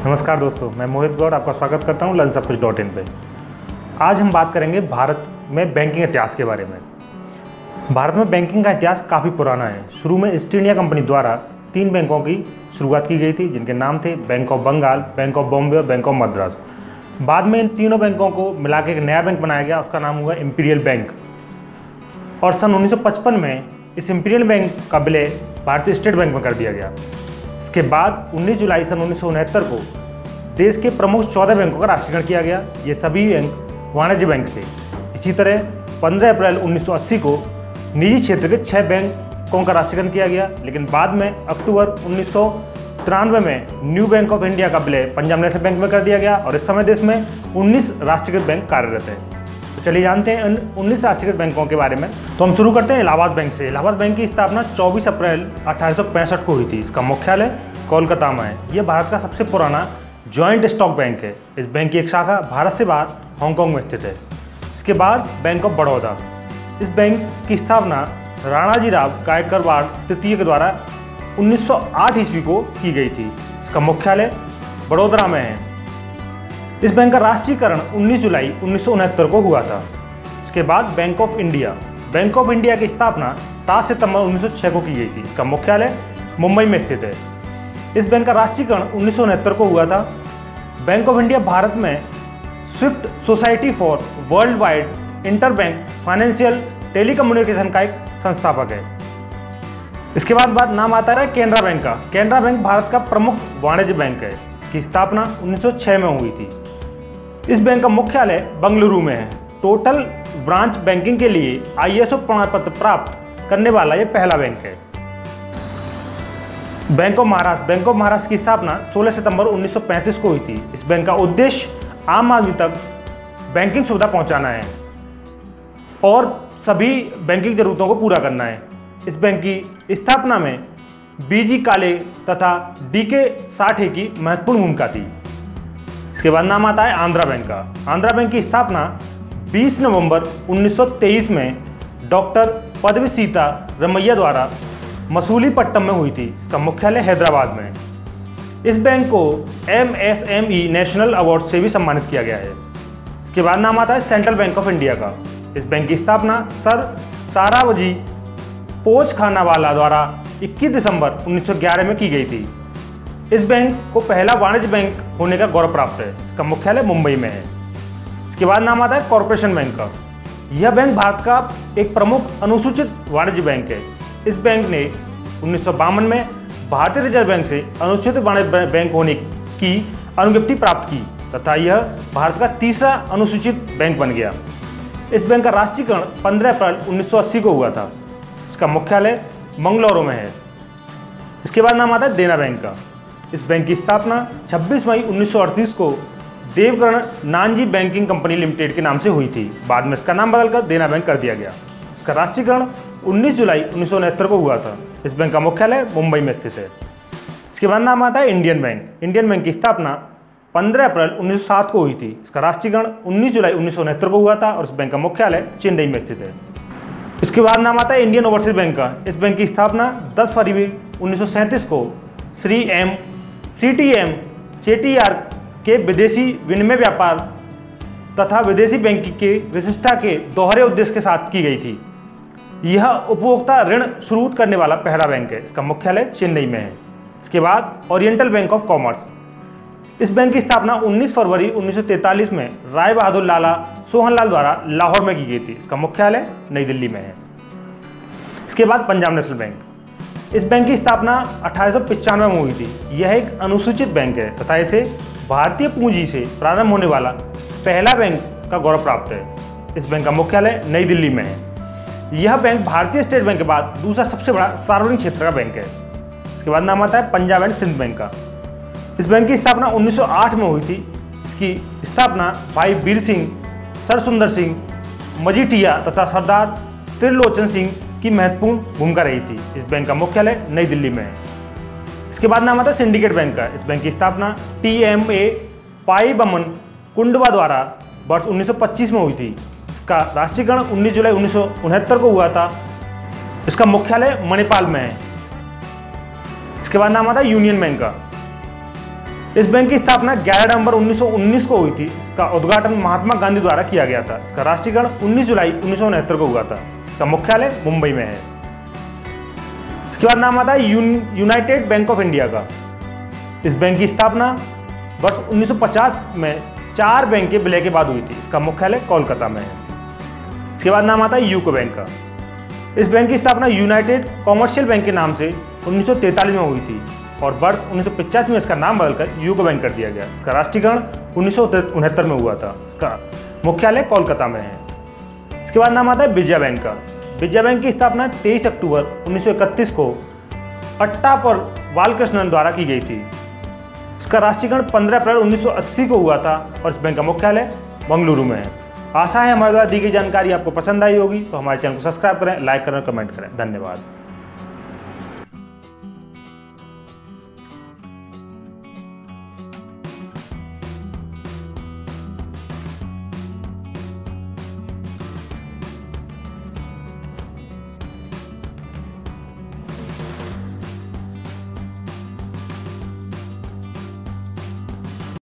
नमस्कार दोस्तों, मैं मोहित गौड़ आपका स्वागत करता हूं learnsubkuch.in पे। आज हम बात करेंगे भारत में बैंकिंग इतिहास के बारे में। भारत में बैंकिंग का इतिहास काफ़ी पुराना है। शुरू में ईस्ट इंडिया कंपनी द्वारा 3 बैंकों की शुरुआत की गई थी, जिनके नाम थे bank of Bengal, bank of Bombay और बैंक ऑफ मद्रास। बाद में इन तीनों बैंकों को मिला के एक नया बैंक बनाया गया, उसका नाम हुआ इम्पीरियल बैंक। और सन 1955 में इस इम्पीरियल बैंक का विलय भारतीय स्टेट बैंक में कर दिया गया। इसके बाद 19 जुलाई सन 1969 को देश के प्रमुख 14 बैंकों का राष्ट्रीयकरण किया गया। ये सभी बैंक वाणिज्य बैंक थे। इसी तरह 15 अप्रैल 1980 को निजी क्षेत्र के 6 बैंकों का राष्ट्रीयकरण किया गया, लेकिन बाद में अक्टूबर 1993 में न्यू बैंक ऑफ इंडिया का विलय पंजाब नेशनल बैंक में कर दिया गया और इस समय देश में 19 राष्ट्रीयकृत बैंक कार्यरत है। तो चलिए जानते हैं इन 19 राष्ट्रीयकृत बैंकों के बारे में। तो हम शुरू करते हैं इलाहाबाद बैंक से। इलाहाबाद बैंक की स्थापना 24 अप्रैल 1865 को हुई थी। इसका मुख्यालय कोलकाता में है। यह भारत का सबसे पुराना जॉइंट स्टॉक बैंक है। इस बैंक की एक शाखा भारत से बाहर हांगकांग में स्थित है। इसके बाद बैंक ऑफ बड़ौदा। इस बैंक की स्थापना राणाजीराव गायकवाड़ तृतीय के द्वारा 1908 ईस्वी को की गई थी। इसका मुख्यालय बड़ोदरा में है। इस बैंक का राष्ट्रीयकरण 19 जुलाई 1969 को हुआ था। इसके बाद bank of India. Bank of India की स्थापना 7 सितंबर 1906 को की गई थी। इसका मुख्यालय मुंबई में स्थित है। इस बैंक का राष्ट्रीयकरण 1969 को हुआ था। बैंक ऑफ इंडिया भारत में Swift society for world wide interbank financial telecommunication का एक संस्थापक है। इसके बाद नाम आता है केनरा बैंक का। केनरा बैंक भारत का प्रमुख वाणिज्य बैंक है। इसकी स्थापना 1906 में हुई थी। इस बैंक का मुख्यालय बंगलुरु में है। टोटल ब्रांच बैंकिंग के लिए ISO प्रमाण पत्र प्राप्त करने वाला यह पहला बैंक है। Bank of Maharashtra. Bank of Maharashtra की स्थापना 16 सितंबर 1935 को हुई थी। इस बैंक का उद्देश्य आम आदमी तक बैंकिंग सुविधा पहुंचाना है और सभी बैंकिंग जरूरतों को पूरा करना है। इस बैंक की स्थापना में BG काले तथा DK साठे की महत्वपूर्ण भूमिका थी। इसके बाद नाम आता है आंध्रा बैंक का। आंध्रा बैंक की स्थापना 20 नवंबर 1923 में डॉक्टर पदवी सीता रमैया द्वारा मसूलीपट्टनम में हुई थी। इसका मुख्यालय हैदराबाद में है। इस बैंक को MSME नेशनल अवार्ड से भी सम्मानित किया गया है। इसके बाद नाम आता है सेंट्रल बैंक ऑफ इंडिया का। इस बैंक की स्थापना सर तारावजी पोचखानावाला द्वारा 21 दिसंबर 1911 में की गई थी। इस बैंक को पहला वाणिज्य बैंक होने का गौरव प्राप्त है। इसका मुख्यालय मुंबई में है। इसके बाद नाम आता है कॉरपोरेशन बैंक का। यह बैंक भारत का एक प्रमुख अनुसूचित वाणिज्य बैंक है। इस बैंक ने 1952 में भारतीय रिजर्व बैंक से अनुसूचित वाणिज्य बैंक होने की अनुज्ञप्ति प्राप्त की तथा यह भारत का तीसरा अनुसूचित बैंक बन गया। इस बैंक का राष्ट्रीयकरण 15 अप्रैल 1980 को हुआ था। इसका मुख्यालय मंगलौर में है। इसके बाद नाम आता है देना बैंक का। इस बैंक की स्थापना 26 मई 1938 को Devkaran Nanji banking company limited के नाम से हुई थी। बाद में इसका नाम बदलकर देना बैंक कर दिया गया। इसका राष्ट्रीयकरण 19 जुलाई 1969 को हुआ था। इस बैंक का मुख्यालय मुंबई में स्थित है। इसके बाद नाम आता है इंडियन बैंक। इंडियन बैंक की स्थापना 15 अप्रैल 1907 को हुई थी। इसका राष्ट्रीयकरण 19 जुलाई 1969 को हुआ था और इस बैंक का मुख्यालय चेन्नई में स्थित है। इसके बाद नाम आता है इंडियन ओवरसीज बैंक का। इस बैंक की स्थापना 10 फरवरी 1937 को श्री M CTM चेटीआर के विदेशी विनिमय व्यापार तथा विदेशी बैंकिंग के विशिष्टता के दोहरे उद्देश्य के साथ की गई थी। यह उपभोक्ता ऋण शुरू करने वाला पहला बैंक है। इसका मुख्यालय चेन्नई में है। इसके बाद ओरिएंटल बैंक ऑफ कॉमर्स। इस बैंक की स्थापना 19 फरवरी 1943 में राय बहादुर लाला सोहनलाल द्वारा लाहौर में की गई थी। इसका मुख्यालय नई दिल्ली में है। इसके बाद पंजाब नेशनल बैंक। इस बैंक की स्थापना 1895 में हुई थी। यह एक अनुसूचित बैंक है तथा इसे भारतीय पूंजी से प्रारंभ होने वाला पहला बैंक का गौरव प्राप्त है। इस बैंक का मुख्यालय नई दिल्ली में है। यह बैंक भारतीय स्टेट बैंक के बाद दूसरा सबसे बड़ा सार्वजनिक क्षेत्र का बैंक है। इसके बाद नाम आता है पंजाब एंड सिंध बैंक का। इस बैंक की स्थापना 1908 में हुई थी। इसकी स्थापना भाई वीर सिंह, सर सुंदर सिंह मजीठिया तथा सरदार त्रिलोचन सिंह की महत्वपूर्ण भूमिका रही थी। इस बैंक का मुख्यालय नई दिल्ली में है। इसके बाद नाम आता है सिंडिकेट बैंक का। इस बैंक की स्थापना TMA पाई बमन कुंडवा द्वारा वर्ष 1925 में हुई थी। इसका राष्ट्रीयकरण 19 जुलाई 1969 को हुआ था। इसका मुख्यालय मणिपाल में है। इसके बाद नाम आता है यूनियन बैंक का। इस बैंक की स्थापना 11 नवंबर 1919 को हुई थी। इसका उद्घाटन महात्मा गांधी द्वारा किया गया था। इसका राष्ट्रीयकरण 19 जुलाई 1969 को हुआ था। इसका मुख्यालय मुंबई में है। इसके बाद नाम आता है यूनाइटेड बैंक ऑफ इंडिया का। इस बैंक की स्थापना वर्ष 1950 में 4 बैंक के विलय के बाद हुई थी। इसका मुख्यालय कोलकाता में है। इसके बाद नाम आता है यूको बैंक का। इस बैंक की स्थापना यूनाइटेड कॉमर्शियल बैंक के नाम से 1943 में हुई थी और वर्ष 1985 में इसका नाम बदलकर यूको बैंक कर दिया गया। इसका राष्ट्रीयकरण 1969 में हुआ था। इसका मुख्यालय कोलकाता में है। इसके बाद नाम आता है विजया बैंक का। विजया बैंक की स्थापना 23 अक्टूबर 1931 को पट्टापर बालकृष्णन द्वारा की गई थी। इसका राष्ट्रीयकरण 15 अप्रैल 1980 को हुआ था और इस बैंक का मुख्यालय बेंगलुरु में है। आशा है हमारे द्वारा दी गई जानकारी आपको पसंद आई होगी, तो हमारे चैनल को सब्सक्राइब करें, लाइक करें, कमेंट करें। धन्यवाद।